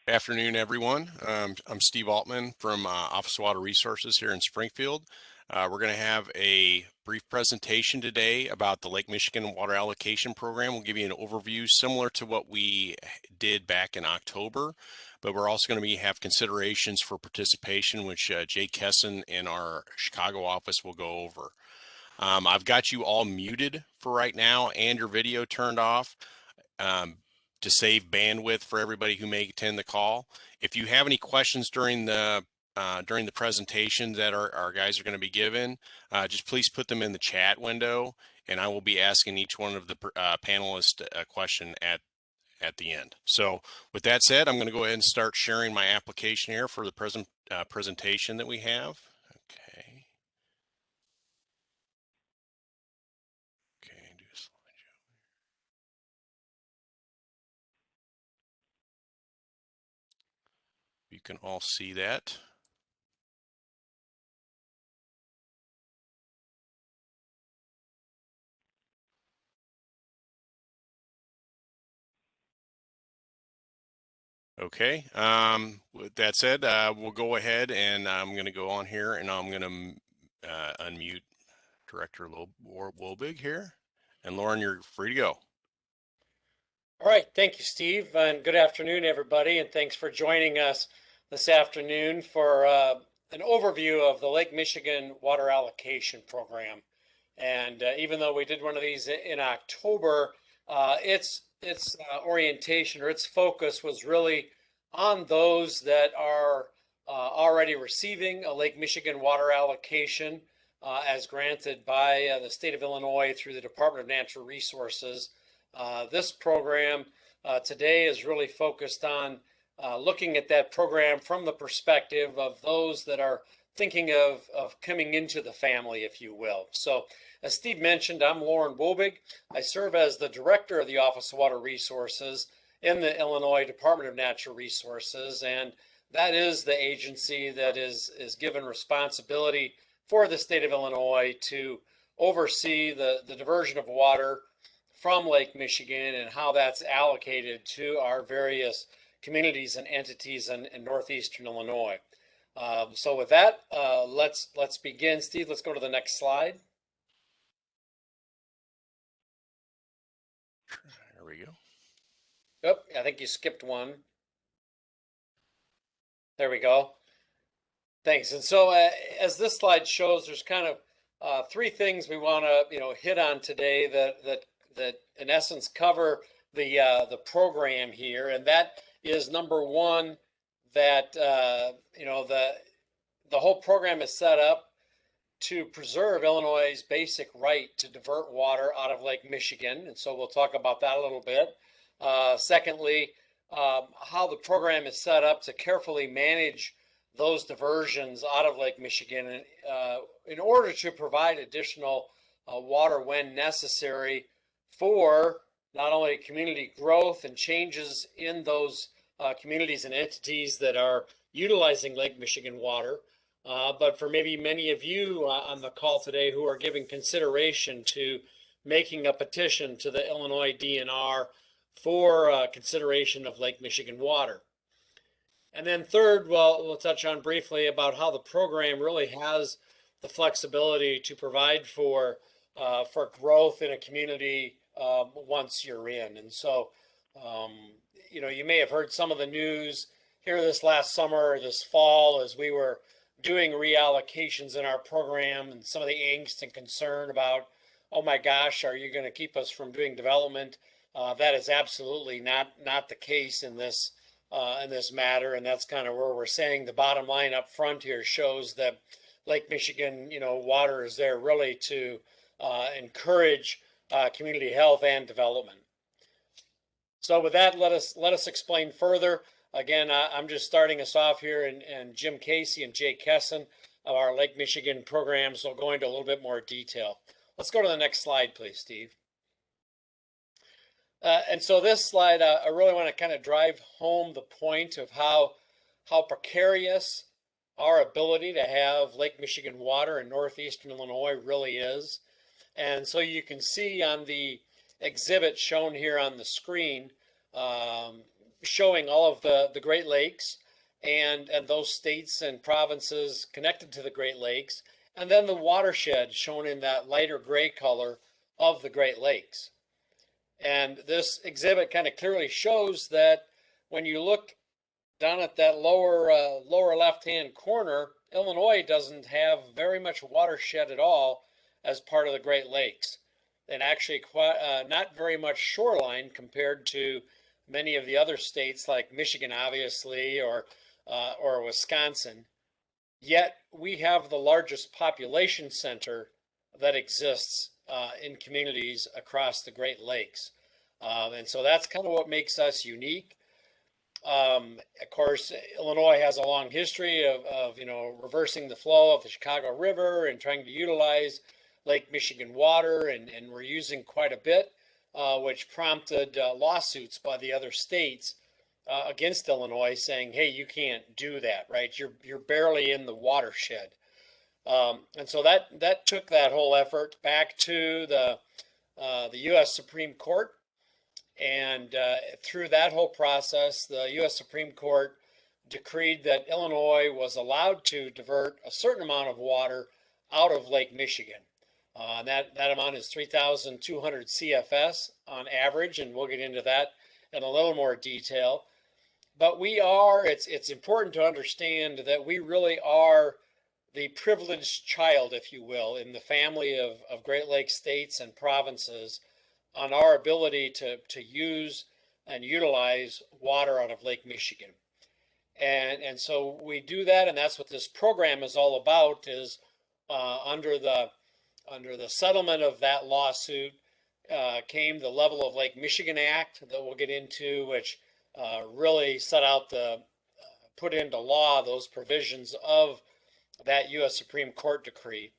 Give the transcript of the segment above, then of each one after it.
Afternoon, everyone. I'm Steve Altman from Office of Water Resources here in Springfield. We're going to have a brief presentation today about the Lake Michigan Water Allocation Program. We'll give you an overview similar to what we did back in October, but we're also going to have considerations for participation, which Jay Kesson in our Chicago office will go over. I've got you all muted for right now and your video turned off. To save bandwidth for everybody who may attend the call. If you have any questions during the presentation that our guys are going to be given, just please put them in the chat window, and I will be asking each one of the panelists a question at the end. So with that said, I'm going to go ahead and start sharing my application here for the presentation that we have. Okay. Okay, do a slideshow. You can all see that. Okay, with that said, we'll go ahead and I'm going to go on here and I'm going to unmute Director Wobig here. And Lauren, you're free to go. All right, thank you, Steve, and good afternoon, everybody, and thanks for joining us this afternoon for an overview of the Lake Michigan Water Allocation Program. And even though we did one of these in October, its orientation or its focus was really on those that are already receiving a Lake Michigan water allocation as granted by the state of Illinois through the Department of Natural Resources. This program today is really focused on looking at that program from the perspective of those that are thinking of coming into the family, if you will. So as Steve mentioned, I'm Lauren Wobig. I serve as the director of the Office of Water Resources in the Illinois Department of Natural Resources, and that is the agency that is given responsibility for the state of Illinois to oversee the diversion of water from Lake Michigan and how that's allocated to our various communities and entities in northeastern Illinois. So with that, let's begin. Steve, let's go to the next slide. There we go. Yep, I think you skipped one. There we go. Thanks. And so as this slide shows, there's kind of three things we want to hit on today that in essence cover the program here, and that is number one, that the whole program is set up to preserve Illinois' basic right to divert water out of Lake Michigan, and so we'll talk about that a little bit. Secondly, how the program is set up to carefully manage those diversions out of Lake Michigan in order to provide additional water when necessary for not only community growth and changes in those communities and entities that are utilizing Lake Michigan water, but for maybe many of you on the call today who are giving consideration to making a petition to the Illinois DNR for consideration of Lake Michigan water. And then third, we'll touch on briefly about how the program really has the flexibility to provide for growth in a community once you're in. And so, you may have heard some of the news here this last summer, or this fall, as we were doing reallocations in our program, and some of the angst and concern about, oh my gosh, are you going to keep us from doing development? That is absolutely not the case in this matter, and that's kind of where we're saying the bottom line up front here shows that Lake Michigan, water is there really to encourage community health and development. So with that, let us explain further. Again, I'm just starting us off here, and Jim Casey and Jay Kesson of our Lake Michigan programs will go into a little bit more detail. Let's go to the next slide, please, Steve. And so this slide, I really want to kind of drive home the point of how precarious our ability to have Lake Michigan water in northeastern Illinois really is. And so you can see on the exhibit shown here on the screen, showing all of the Great Lakes and those states and provinces connected to the Great Lakes, and then the watershed shown in that lighter gray color of the Great Lakes. And this exhibit kind of clearly shows that when you look down at that lower left-hand corner, Illinois doesn't have very much watershed at all as part of the Great Lakes, and actually not very much shoreline compared to many of the other states like Michigan, obviously, or Wisconsin. Yet we have the largest population center that exists in communities across the Great Lakes. And so that's kind of what makes us unique. Of course, Illinois has a long history of reversing the flow of the Chicago River and trying to utilize Lake Michigan water, and we're using quite a bit, which prompted lawsuits by the other states against Illinois, saying, "Hey, you can't do that, right? You're barely in the watershed." And so that took that whole effort back to the U.S. Supreme Court. And through that whole process, the U.S. Supreme Court decreed that Illinois was allowed to divert a certain amount of water out of Lake Michigan. That amount is 3,200 CFS on average, and we'll get into that in a little more detail. But it's important to understand that we really are the privileged child, if you will, in the family of Great Lakes states and provinces on our ability to use and utilize water out of Lake Michigan. And so we do that, and that's what this program is all about, is under the settlement of that lawsuit came the Level of Lake Michigan Act that we'll get into, which really put into law those provisions of that U.S. Supreme Court decree.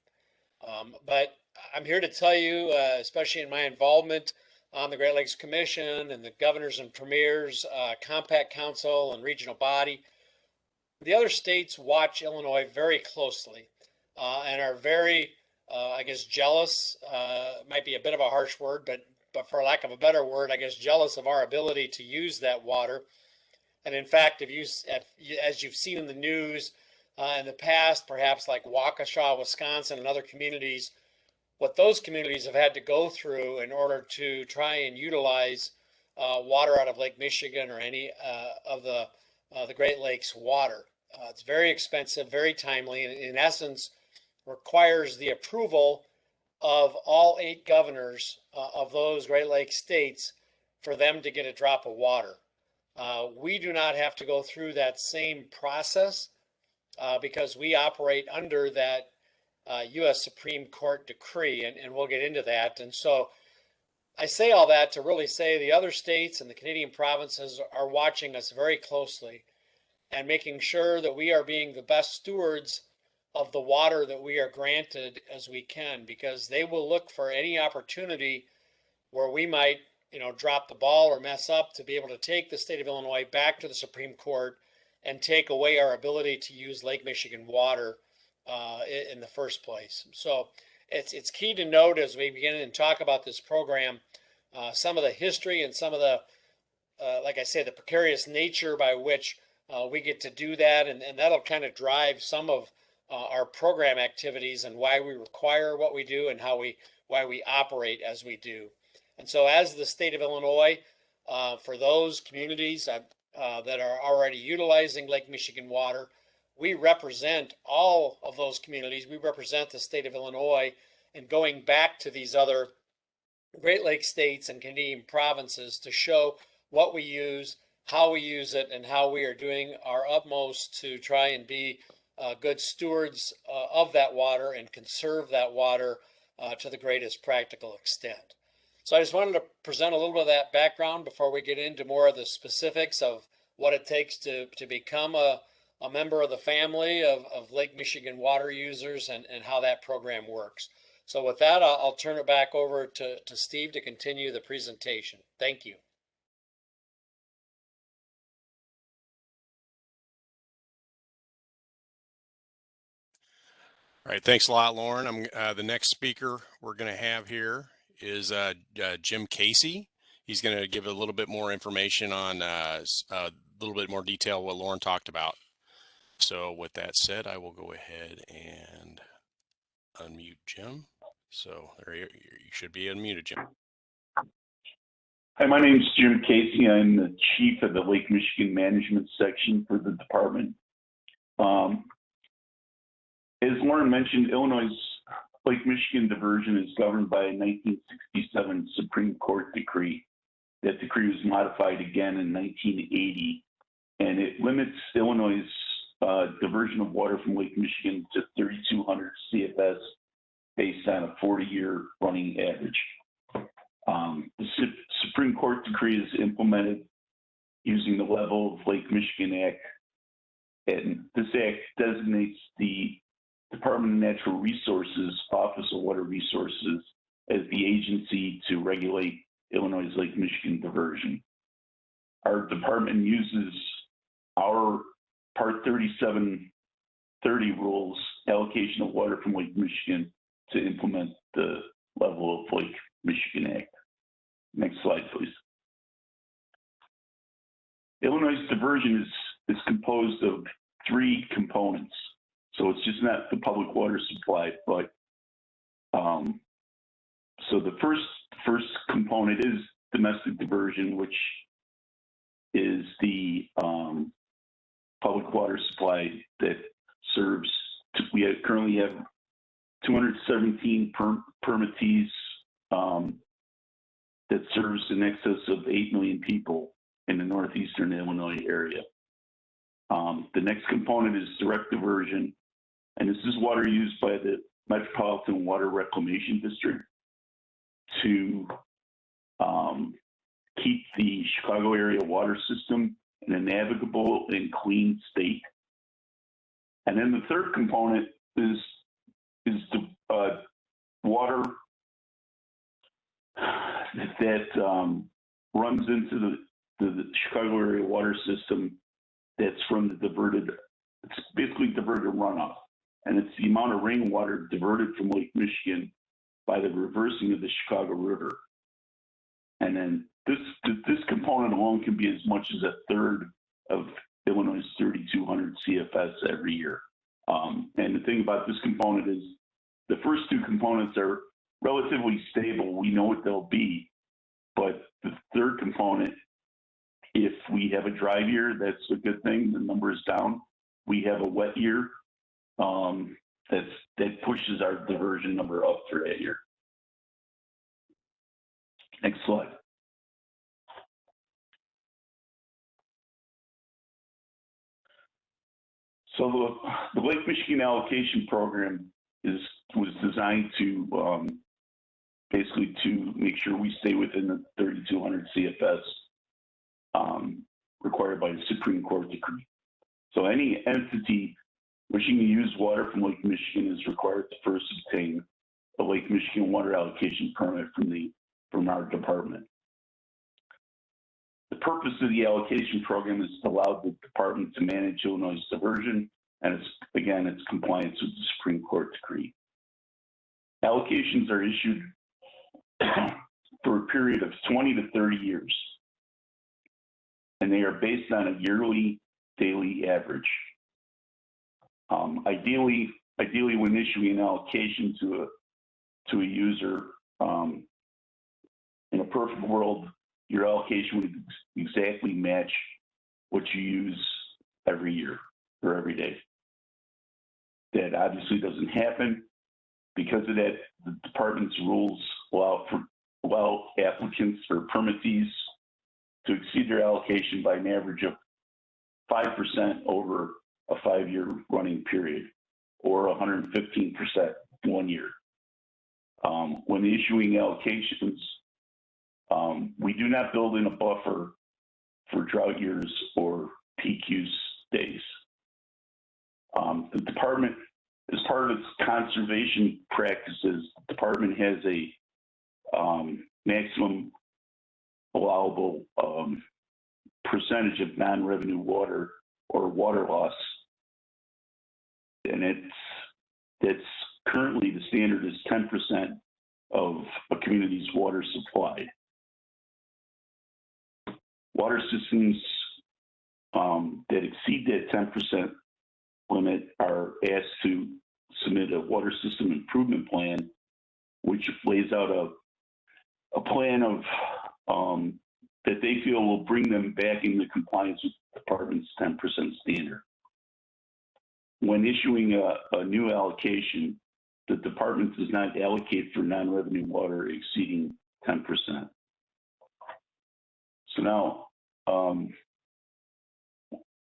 But I'm here to tell you, especially in my involvement on the Great Lakes Commission and the governors and premiers, compact council and regional body, the other states watch Illinois very closely and are very, I guess, jealous. Might be a bit of a harsh word, but for lack of a better word, I guess jealous of our ability to use that water. And in fact, as you've seen in the news in the past, perhaps like Waukesha, Wisconsin, and other communities, what those communities have had to go through in order to try and utilize water out of Lake Michigan or any of the Great Lakes water. It's very expensive, very timely, and in essence requires the approval of all 8 governors of those Great Lakes states for them to get a drop of water. We do not have to go through that same process because we operate under that U.S. Supreme Court decree, and we'll get into that. And so I say all that to really say the other states and the Canadian provinces are watching us very closely and making sure that we are being the best stewards of the water that we are granted as we can, because they will look for any opportunity where we might, drop the ball or mess up to be able to take the state of Illinois back to the Supreme Court and take away our ability to use Lake Michigan water in the first place. So it's key to note as we begin and talk about this program, some of the history and some of the, like I say, the precarious nature by which we get to do that, and that'll kind of drive some of our program activities and why we require what we do and why we operate as we do. And so as the state of Illinois, for those communities that are already utilizing Lake Michigan water, we represent all of those communities. We represent the state of Illinois, and going back to these other Great Lakes states and Canadian provinces to show what we use, how we use it, and how we are doing our utmost to try and be good stewards of that water and conserve that water to the greatest practical extent. So I just wanted to present a little bit of that background before we get into more of the specifics of what it takes to become a member of the family of Lake Michigan water users and how that program works. So with that, I'll turn it back over to Steve to continue the presentation. Thank you. All right, thanks a lot, Lauren. The next speaker we're going to have here is Jim Casey. He's going to give a little bit more information on a little bit more detail what Lauren talked about. So with that said, I will go ahead and unmute Jim. So there you should be unmuted, Jim. Hi, my name is Jim Casey. I'm the chief of the Lake Michigan Management Section for the department. As Lauren mentioned, Illinois' Lake Michigan diversion is governed by a 1967 Supreme Court decree. That decree was modified again in 1980, and it limits Illinois' diversion of water from Lake Michigan to 3,200 CFS based on a 40-year running average. The Supreme Court decree is implemented using the Level of Lake Michigan Act, and this act designates the Department of Natural Resources Office of Water Resources as the agency to regulate Illinois' Lake Michigan diversion. Our department uses our Part 3730 rules, allocation of water from Lake Michigan, to implement the Level of Lake Michigan Act. Next slide, please. Illinois' diversion is composed of three components. So it's just not the public water supply, but so the first component is domestic diversion, which is the public water supply that serves. We currently have 217 permittees that serves in excess of 8 million people in the northeastern Illinois area. The next component is direct diversion, and this is water used by the Metropolitan Water Reclamation District to keep the Chicago area water system in a navigable and clean state. And then the third component is the water that runs into the Chicago area water system that's from the diverted, it's basically diverted runoff. And it's the amount of rainwater diverted from Lake Michigan by the reversing of the Chicago River. And then this component alone can be as much as a third of Illinois' 3,200 CFS every year. And the thing about this component is the first two components are relatively stable. We know what they'll be. But the third component, if we have a dry year, that's a good thing. The number is down. We have a wet year, that pushes our diversion number up for that year. Next slide. So the Lake Michigan Allocation Program was designed to basically to make sure we stay within the 3,200 CFS required by the Supreme Court decree. So any entity wishing to use water from Lake Michigan is required to first obtain a Lake Michigan water allocation permit from our department. The purpose of the allocation program is to allow the department to manage Illinois' diversion, and it's compliance with the Supreme Court decree. Allocations are issued for a period of 20 to 30 years, and they are based on a yearly daily average. Ideally, when issuing an allocation to a user, in a perfect world, your allocation would exactly match what you use every year or every day. That obviously doesn't happen. Because of that, the department's rules allow applicants or permittees to exceed their allocation by an average of 5% over a 5-year running period, or 115% 1 year. When issuing allocations, we do not build in a buffer for drought years or peak use days. The department, as part of its conservation practices, the department has a maximum allowable percentage of non-revenue water or water loss, and that's currently the standard is 10% of a community's water supply. water systems that exceed that 10% limit are asked to submit a water system improvement plan, which lays out a plan of that they feel will bring them back into compliance with the department's 10% standard. When issuing a new allocation, the department does not allocate for non-revenue water exceeding 10%. So now,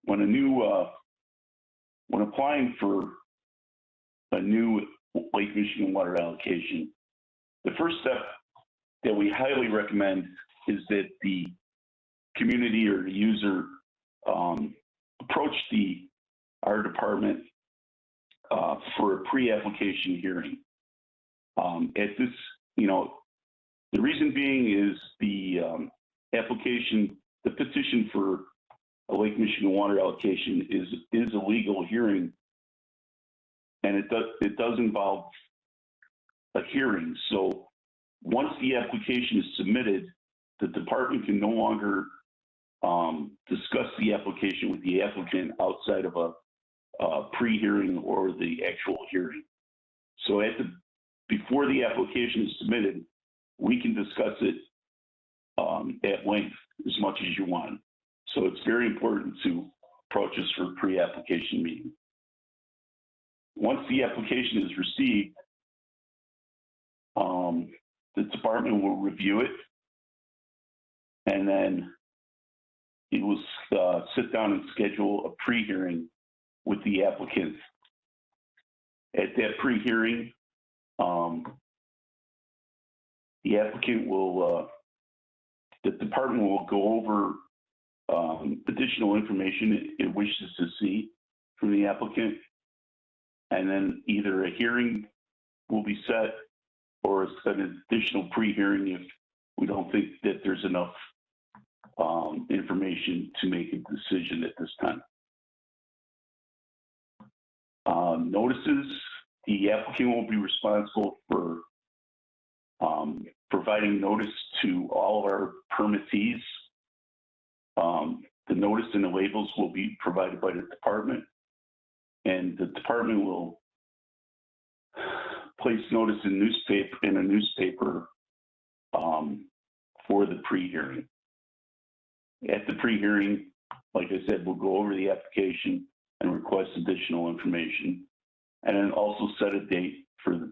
when applying for a new Lake Michigan water allocation, the first step that we highly recommend is that the community or the user approach our department for a pre-application hearing. At this, the reason being is the application, the petition for a Lake Michigan water allocation is a legal hearing, and it does involve a hearing. So once the application is submitted, the department can no longer discuss the application with the applicant outside of a pre-hearing or the actual hearing. So before the application is submitted, we can discuss it at length as much as you want. So it's very important to approach us for a pre-application meeting. Once the application is received, the department will review it, and then it will sit down and schedule a pre-hearing with the applicant. At that pre-hearing, the applicant the department will go over additional information it wishes to see from the applicant, and then either a hearing will be set or an additional pre-hearing if we don't think that there's enough information to make a decision at this time. Notices, the applicant will be responsible for providing notice to all of our permittees. The notice and the labels will be provided by the department, and the department will place notice in a newspaper for the pre-hearing. At the pre-hearing, like I said, we'll go over the application and request additional information, and then also set a date for the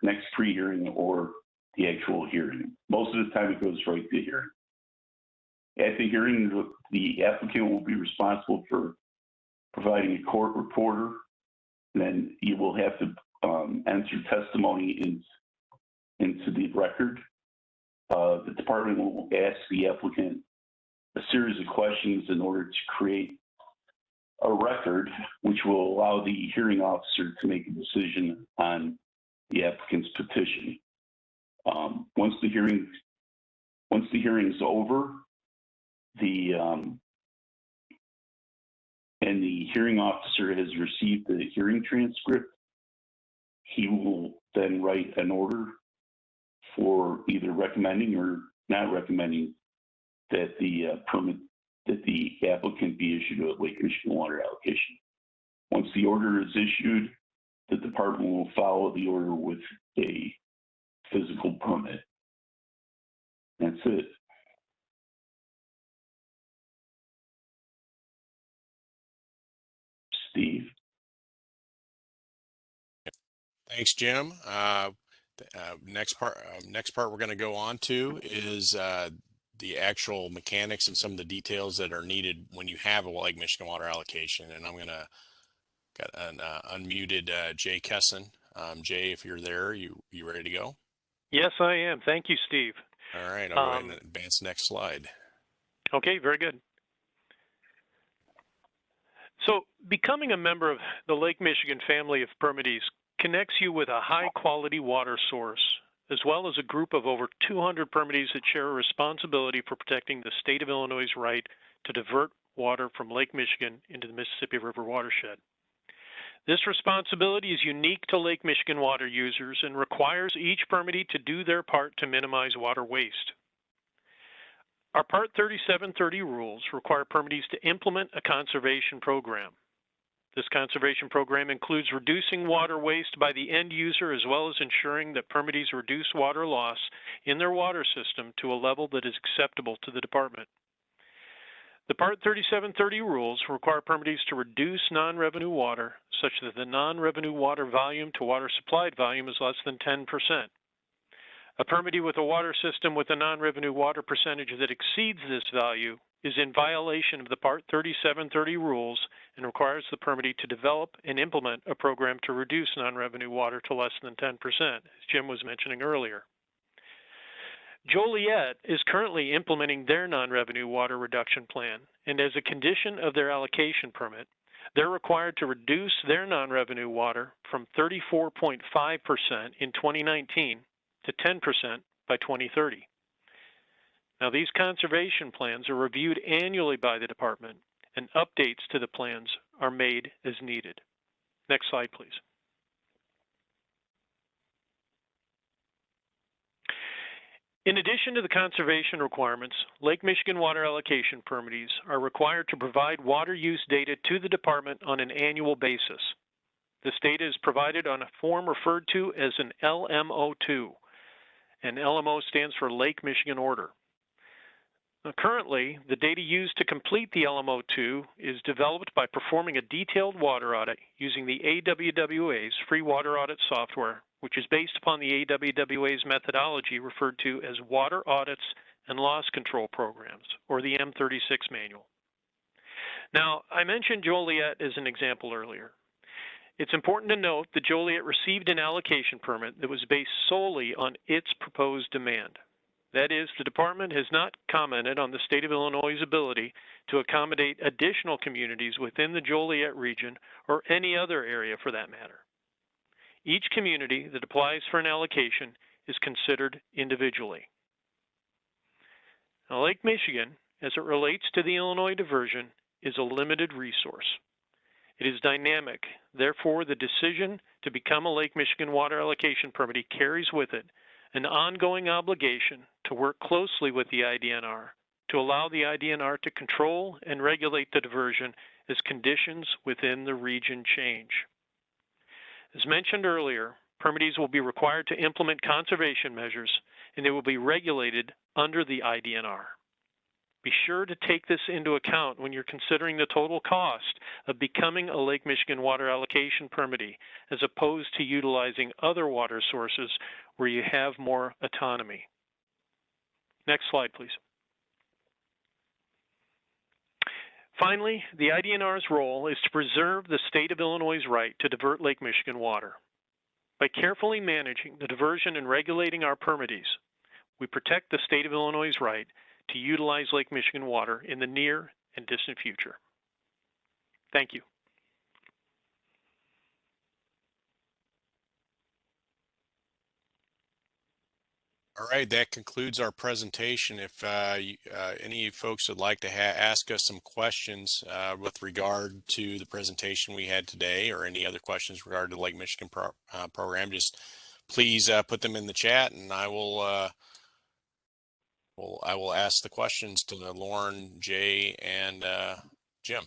next pre-hearing or the actual hearing. Most of the time it goes right to hearing. At the hearing, the applicant will be responsible for providing a court reporter, and then you will have to enter testimony into the record. The department will ask the applicant a series of questions in order to create a record, which will allow the hearing officer to make a decision on the applicant's petition. Once the hearing is over, and the hearing officer has received the hearing transcript, he will then write an order for either recommending or not recommending that the applicant be issued a Lake Michigan water allocation. Once the order is issued, the department will follow the order with a physical permit. That's it. Steve. Thanks, Jim. Next part we're going to go on to is the actual mechanics and some of the details that are needed when you have a Lake Michigan water allocation. And I'm going to got an unmuted Jay Kesson. Jay, if you're there, you ready to go? Yes, I am. Thank you, Steve. All right, I'll go ahead and advance the next slide. Okay, very good. So becoming a member of the Lake Michigan family of permittees connects you with a high-quality water source, as well as a group of over 200 permittees that share a responsibility for protecting the state of Illinois' right to divert water from Lake Michigan into the Mississippi River watershed. This responsibility is unique to Lake Michigan water users and requires each permittee to do their part to minimize water waste. Our Part 3730 rules require permittees to implement a conservation program. This conservation program includes reducing water waste by the end user, as well as ensuring that permittees reduce water loss in their water system to a level that is acceptable to the department. The Part 3730 rules require permittees to reduce non-revenue water such that the non-revenue water volume to water supplied volume is less than 10%. A permittee with a water system with a non-revenue water percentage that exceeds this value is in violation of the Part 3730 rules and requires the permittee to develop and implement a program to reduce non-revenue water to less than 10%, as Jim was mentioning earlier. Joliet is currently implementing their non-revenue water reduction plan, and as a condition of their allocation permit, they're required to reduce their non-revenue water from 34.5% in 2019 to 10% by 2030. Now, these conservation plans are reviewed annually by the department, and updates to the plans are made as needed. Next slide, please. In addition to the conservation requirements, Lake Michigan water allocation permittees are required to provide water use data to the department on an annual basis. This data is provided on a form referred to as an LMO2, and LMO stands for Lake Michigan Order. Now, currently, the data used to complete the LMO2 is developed by performing a detailed water audit using the AWWA's free water audit software, which is based upon the AWWA's methodology referred to as Water Audits and Loss Control Programs, or the M36 manual. Now, I mentioned Joliet as an example earlier. It's important to note that Joliet received an allocation permit that was based solely on its proposed demand. That is, the department has not commented on the state of Illinois' ability to accommodate additional communities within the Joliet region or any other area for that matter. Each community that applies for an allocation is considered individually. Now, Lake Michigan, as it relates to the Illinois diversion, is a limited resource. It is dynamic. Therefore, the decision to become a Lake Michigan water allocation permittee carries with it an ongoing obligation to work closely with the IDNR to allow the IDNR to control and regulate the diversion as conditions within the region change. As mentioned earlier, permittees will be required to implement conservation measures, and they will be regulated under the IDNR. Be sure to take this into account when you're considering the total cost of becoming a Lake Michigan water allocation permittee, as opposed to utilizing other water sources where you have more autonomy. Next slide, please. Finally, the IDNR's role is to preserve the state of Illinois' right to divert Lake Michigan water. By carefully managing the diversion and regulating our permittees, we protect the state of Illinois' right to utilize Lake Michigan water in the near and distant future. Thank you. All right, that concludes our presentation. If any folks would like to ask us some questions with regard to the presentation we had today, or any other questions regarding the Lake Michigan program, just please put them in the chat, and I will ask the questions to Lauren, Jay, and Jim.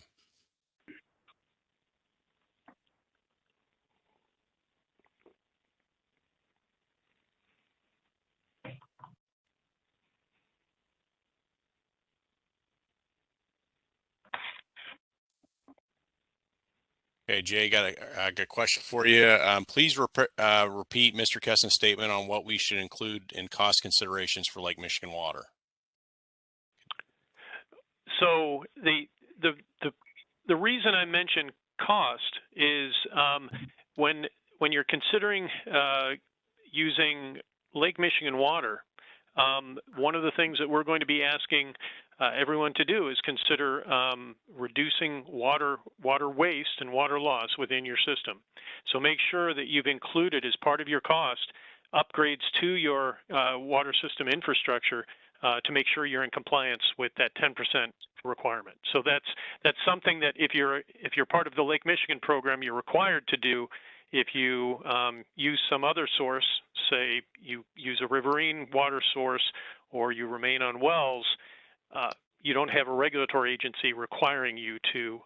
Okay, Jay, got a question for you. Please repeat Mr. Kessen's statement on what we should include in cost considerations for Lake Michigan water. So the reason I mention cost is when you're considering using Lake Michigan water, one of the things that we're going to be asking everyone to do is consider reducing water waste and water loss within your system. So make sure that you've included as part of your cost upgrades to your water system infrastructure to make sure you're in compliance with that 10% requirement. So that's something that if you're part of the Lake Michigan program, you're required to do. If you use some other source, say you use a riverine water source or you remain on wells, you don't have a regulatory agency requiring you to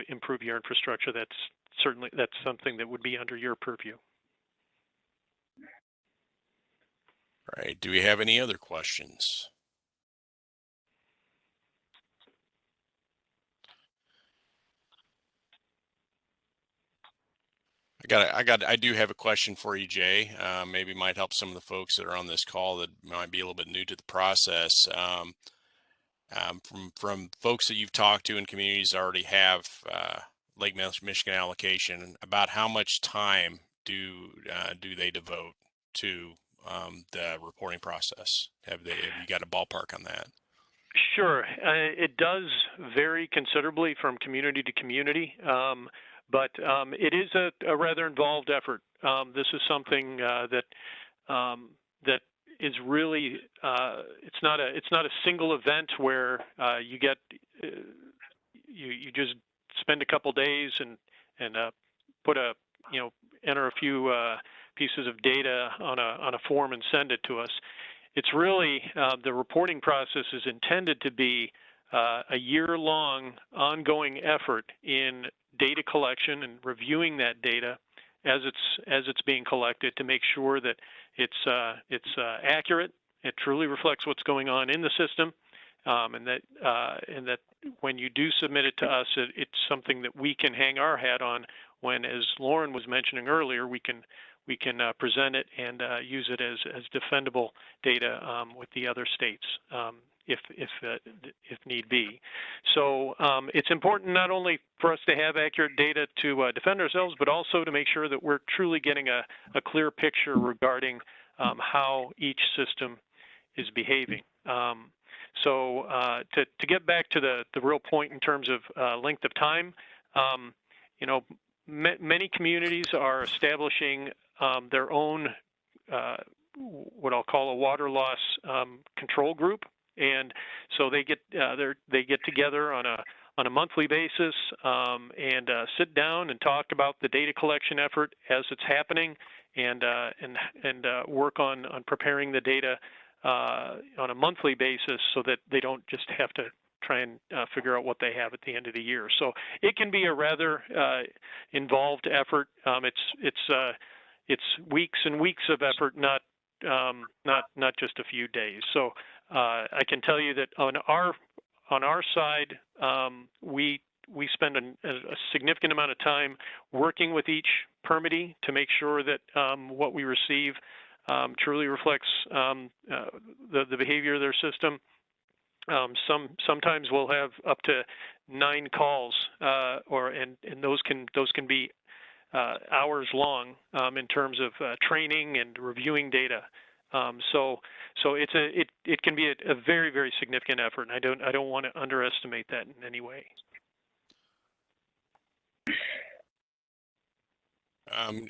improve your infrastructure. That's something that would be under your purview. All right. Do we have any other questions? I do have a question for you, Jay. Maybe might help some of the folks that are on this call that might be a little bit new to the process. From folks that you've talked to in communities that already have Lake Michigan allocation, about how much time do they devote to the reporting process? Have you got a ballpark on that? Sure. It does vary considerably from community to community, but it is a rather involved effort. This is something that is really it's not a single event where you get you just spend a couple days and put enter a few pieces of data on a form and send it to us. It's really the reporting process is intended to be a year-long ongoing effort in data collection and reviewing that data as it's being collected to make sure that it's accurate, it truly reflects what's going on in the system, and that when you do submit it to us, it's something that we can hang our hat on when, as Lauren was mentioning earlier, we can present it and use it as defendable data with the other states if need be. So it's important not only for us to have accurate data to defend ourselves, but also to make sure that we're truly getting a clear picture regarding how each system is behaving. So to get back to the real point in terms of length of time, many communities are establishing their own what I'll call a water loss control group, and so they get together on a monthly basis and sit down and talk about the data collection effort as it's happening, and work on preparing the data on a monthly basis so that they don't just have to try and figure out what they have at the end of the year. So it can be a rather involved effort. It's weeks and weeks of effort, not just a few days. So I can tell you that on our side, we spend a significant amount of time working with each permittee to make sure that what we receive truly reflects the behavior of their system. Sometimes we'll have up to 9 calls, and those can be hours long in terms of training and reviewing data. So it can be a very, very significant effort, and I don't want to underestimate that in any way.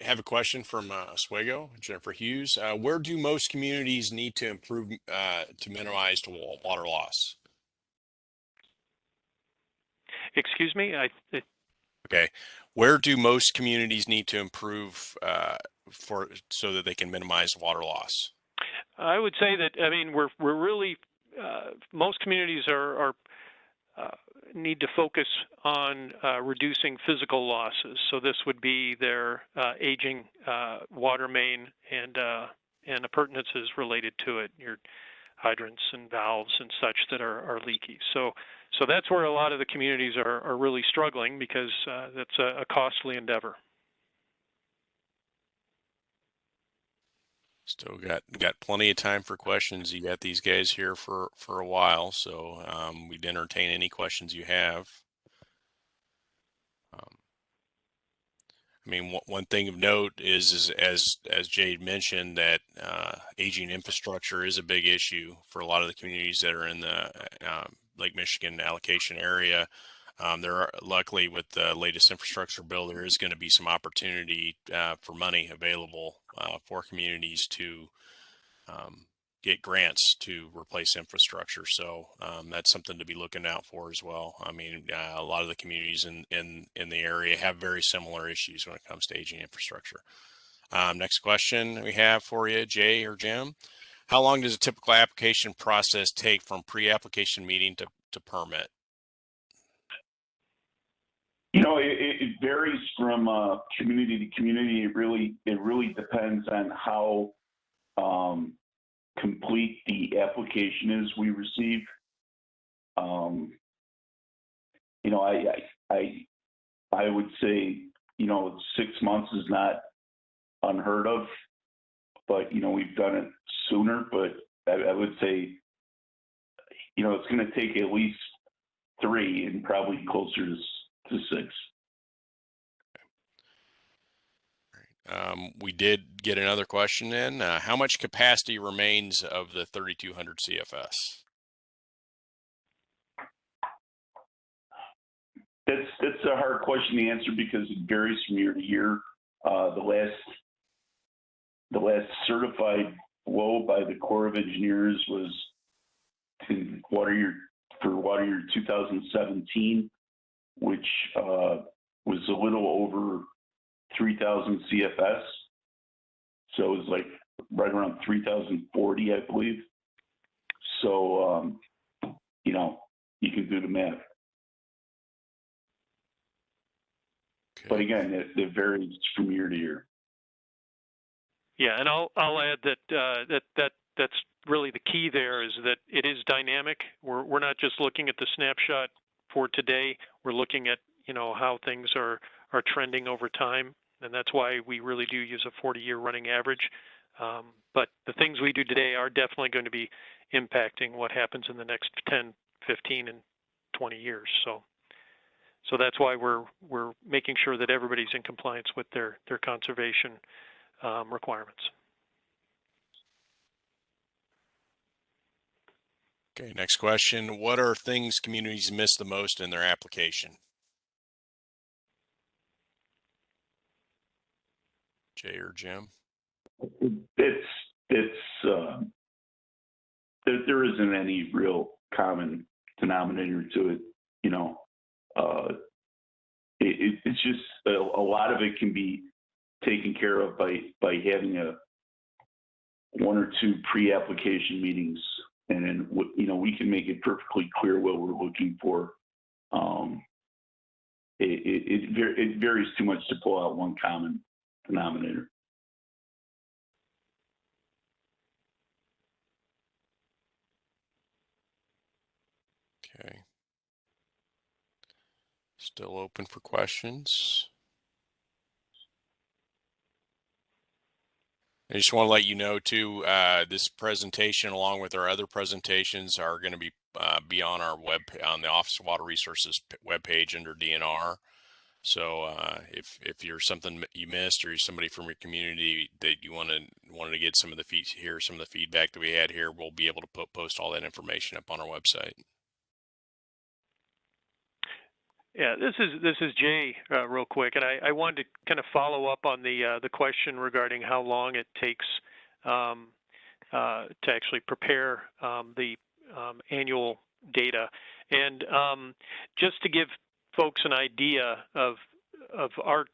Have a question from Oswego, Jennifer Hughes. Where do most communities need to improve to minimize water loss? Excuse me? Okay. Where do most communities need to improve so that they can minimize water loss? I would say that, I mean, we're really most communities are need to focus on reducing physical losses. So this would be their aging water main and appurtenances related to it, your hydrants and valves and such that are leaky. So that's where a lot of the communities are really struggling, because that's a costly endeavor. Still got plenty of time for questions. You got these guys here for a while, so we'd entertain any questions you have. I mean, one thing of note is as Jade mentioned, that aging infrastructure is a big issue for a lot of the communities that are in the Lake Michigan allocation area. Luckily, with the latest infrastructure bill, there is going to be some opportunity for money available for communities to get grants to replace infrastructure. So that's something to be looking out for as well. I mean, a lot of the communities in the area have very similar issues when it comes to aging infrastructure. Next question we have for you, Jay or Jim. How long does a typical application process take from pre-application meeting to permit? You know, it varies from community to community. It really depends on how complete the application is we receive. You know, I would say, you know, 6 months is not unheard of, but you know, we've done it sooner. But I would say, you know, it's going to take at least 3 and probably closer to 6. We did get another question in. How much capacity remains of the 3,200 CFS? That's a hard question to answer because it varies from year to year. The last certified flow by the Corps of Engineers was in water year 2017, which was a little over 3,000 CFS. So it was like right around 3,040, I believe. So, you know, you can do the math. Okay. But again, it varies from year to year. Yeah, and I'll add that that's really the key there is that it is dynamic. We're not just looking at the snapshot for today. We're looking at, you know, how things are trending over time, and that's why we really do use a 40-year running average. But the things we do today are definitely going to be impacting what happens in the next 10, 15, and 20 years. So that's why we're making sure that everybody's in compliance with their conservation requirements. Okay, next question. What are things communities miss the most in their application? Jay or Jim? There isn't any real common denominator to it. You know, it's just a lot of it can be taken care of by having 1 or 2 pre-application meetings, and then, you know, we can make it perfectly clear what we're looking for. It varies too much to pull out one common denominator. Okay. Still open for questions. I just want to let you know too, this presentation along with our other presentations are going to be on our on the Office of Water Resources webpage under DNR. So if you're something you missed or you're somebody from your community that you wanted to get some of the feedback that we had here, we'll be able to post all that information up on our website. Yeah, this is Jay, real quick, and I wanted to kind of follow up on the question regarding how long it takes to actually prepare the annual data, and just to give folks an idea of our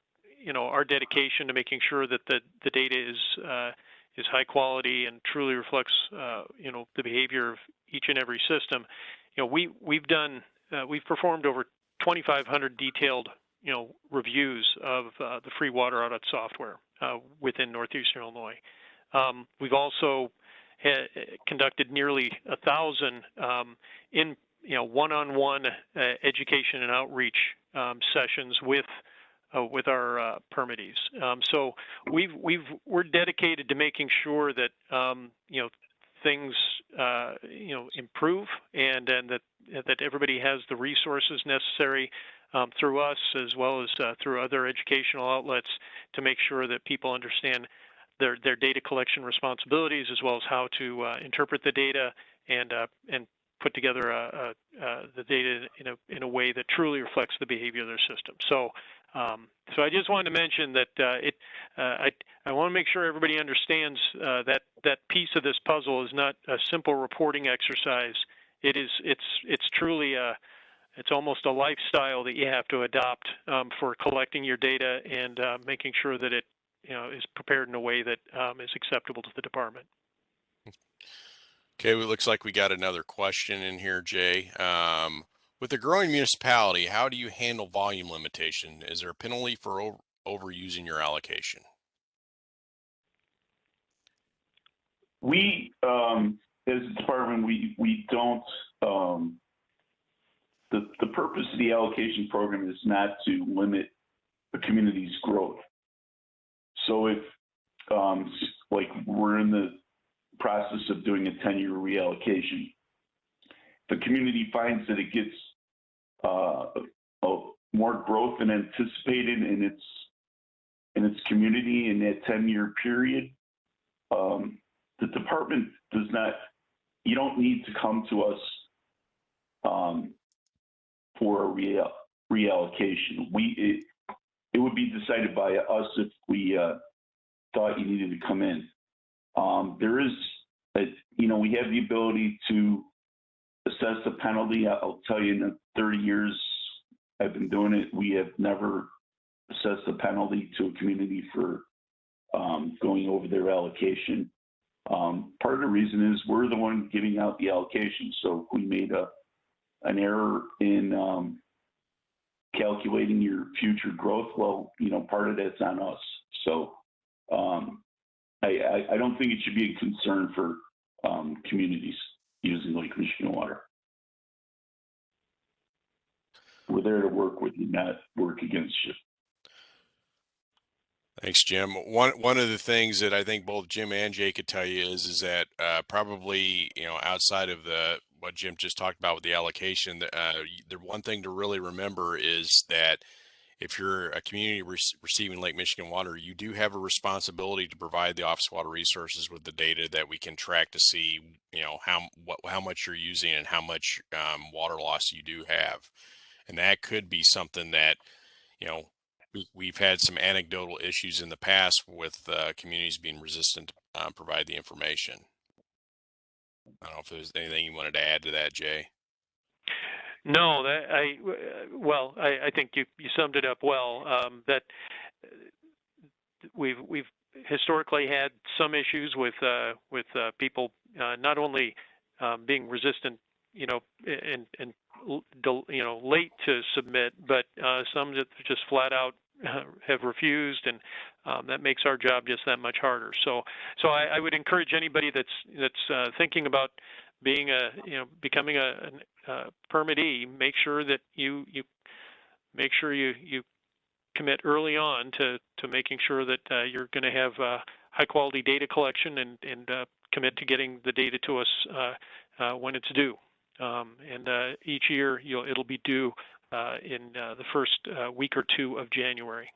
dedication to making sure that the data is high quality and truly reflects the behavior of each and every system. You know, we've performed over 2,500 detailed, reviews of the free water audit software within Northeastern Illinois. We've also conducted nearly 1,000 one-on-one education and outreach sessions with our permittees. So we're dedicated to making sure that things improve, and that everybody has the resources necessary through us as well as through other educational outlets to make sure that people understand their data collection responsibilities as well as how to interpret the data and put together the data in a way that truly reflects the behavior of their system. So I just wanted to mention that I want to make sure everybody understands that piece of this puzzle is not a simple reporting exercise. It's truly it's almost a lifestyle that you have to adopt for collecting your data and making sure that it is prepared in a way that is acceptable to the department. Okay, well, it looks like we got another question in here, Jay. With a growing municipality, how do you handle volume limitation? Is there a penalty for overusing your allocation? We, as a department, we don't, the purpose of the allocation program is not to limit the community's growth. So if, like we're in the process of doing a 10-year reallocation, the community finds that it gets more growth than anticipated in its community in that 10-year period. The department does not. You don't need to come to us for a reallocation. It would be decided by us if we thought you needed to come in. There is, we have the ability to assess a penalty. I'll tell you, in the 30 years I've been doing it, we have never assessed a penalty to a community for going over their allocation. Part of the reason is we're the one giving out the allocation. So if we made an error in calculating your future growth, well, part of that's on us. So I don't think it should be a concern for communities using Lake Michigan water. We're there to work with you, not work against you. Thanks, Jim. One of the things that I think both Jim and Jay could tell you is that probably outside of what Jim just talked about with the allocation, the one thing to really remember is that if you're a community receiving Lake Michigan water, you do have a responsibility to provide the Office of Water Resources with the data that we can track to see how much you're using and how much water loss you do have, and that could be something that we've had some anecdotal issues in the past with communities being resistant to provide the information. I don't know if there's anything you wanted to add to that, Jay. No, I think you summed it up well. That we've historically had some issues with people not only being resistant, and late to submit, but some that just flat out have refused, and that makes our job just that much harder. So I would encourage anybody that's thinking about becoming a permittee, make sure that you commit early on to making sure that you're going to have high quality data collection and commit to getting the data to us when it's due. And each year it'll be due in the first week or two of January.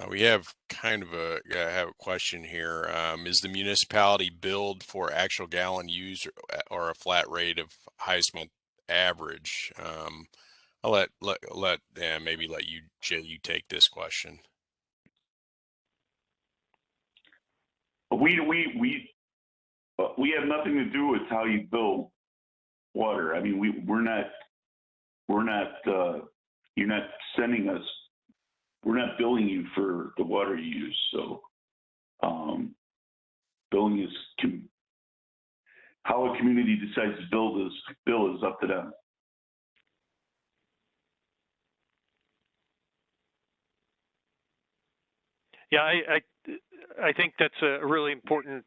We have kind of have a question here. Is the municipality billed for actual gallon use or a flat rate of highest month average? I'll let you, Jay, you take this question. We have nothing to do with how you bill water. I mean, we're not. You're not sending us. We're not billing you for the water you use. So, billing is how a community decides to bill is up to them. Yeah, I think that's a really important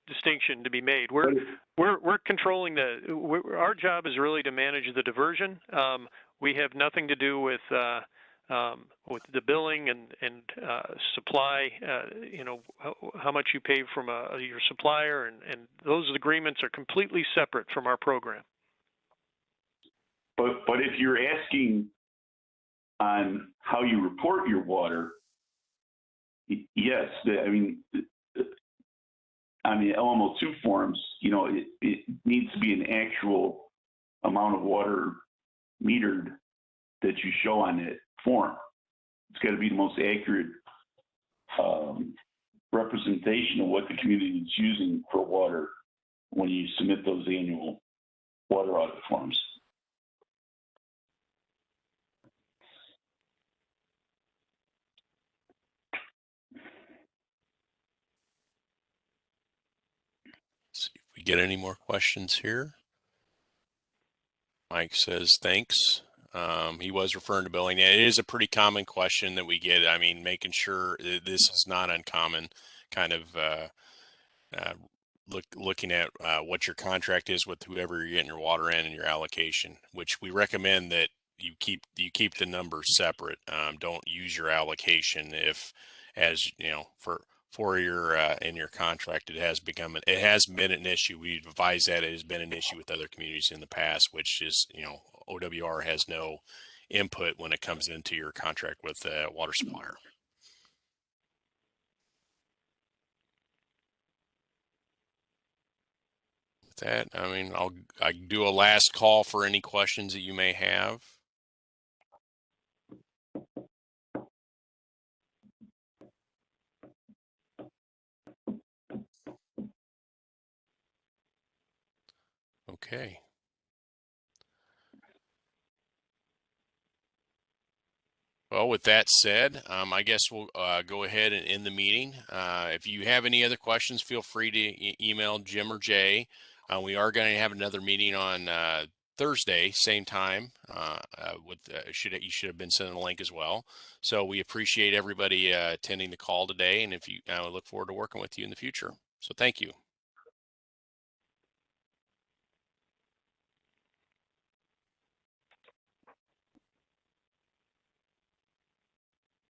distinction to be made. We're controlling our job is really to manage the diversion. We have nothing to do with the billing and supply. How much you pay from your supplier, and those agreements are completely separate from our program. But if you're asking on how you report your water, yes, on the LMO2 forms, it needs to be an actual amount of water metered that you show on that form. It's got to be the most accurate representation of what the community is using for water when you submit those annual water audit forms. get any more questions here? Mike says thanks. He was referring to billing. It is a pretty common question that we get. I mean, making sure this is not uncommon, kind of uh, looking at what your contract is with whoever you're getting your water in and your allocation, which we recommend that you keep the numbers separate. Don't use your allocation if, as you know, for your in your contract, it has been an issue. We've advised that it has been an issue with other communities in the past, which is, you know, OWR has no input when it comes into your contract with the water supplier. With that, I mean, I can do a last call for any questions that you may have. Okay. Well, with that said, I guess we'll go ahead and end the meeting. If you have any other questions, feel free to email Jim or Jay. We are going to have another meeting on Thursday, same time. You should have been sent a link as well. So we appreciate everybody attending the call today, and if you look forward to working with you in the future. So thank you.